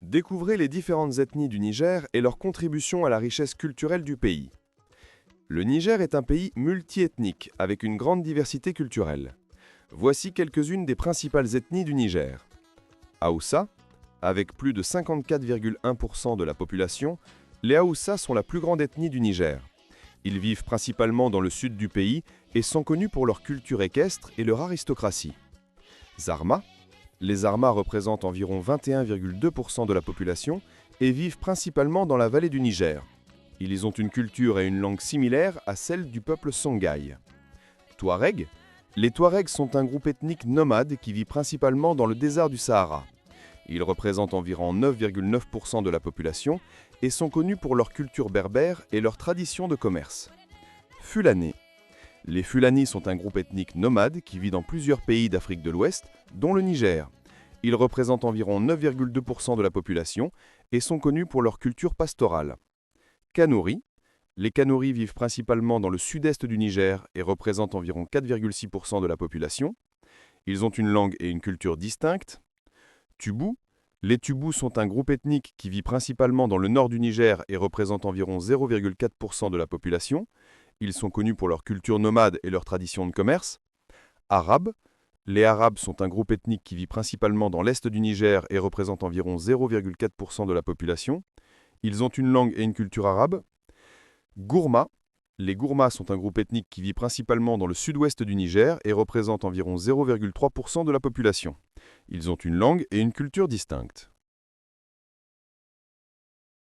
Découvrez les différentes ethnies du Niger et leur contribution à la richesse culturelle du pays. Le Niger est un pays multiethnique avec une grande diversité culturelle. Voici quelques-unes des principales ethnies du Niger. Haoussa, avec plus de 54,1% de la population, les Haoussa sont la plus grande ethnie du Niger. Ils vivent principalement dans le sud du pays et sont connus pour leur culture équestre et leur aristocratie. Zarma, les Zarma représentent environ 21,2% de la population et vivent principalement dans la vallée du Niger. Ils ont une culture et une langue similaires à celle du peuple Songhai. Touareg, les Touaregs sont un groupe ethnique nomade qui vit principalement dans le désert du Sahara. Ils représentent environ 9,9% de la population et sont connus pour leur culture berbère et leur tradition de commerce. Fulani, les Fulani sont un groupe ethnique nomade qui vit dans plusieurs pays d'Afrique de l'Ouest, dont le Niger. Ils représentent environ 9,2% de la population et sont connus pour leur culture pastorale. Kanuri, les Kanuri vivent principalement dans le sud-est du Niger et représentent environ 4,6% de la population. Ils ont une langue et une culture distinctes. Tubu, les Tubous sont un groupe ethnique qui vit principalement dans le nord du Niger et représente environ 0,4% de la population. Ils sont connus pour leur culture nomade et leur tradition de commerce. Arabes, les Arabes sont un groupe ethnique qui vit principalement dans l'est du Niger et représente environ 0,4% de la population. Ils ont une langue et une culture arabe. Gourma, les Gourmas sont un groupe ethnique qui vit principalement dans le sud-ouest du Niger et représente environ 0,3% de la population. Ils ont une langue et une culture distinctes.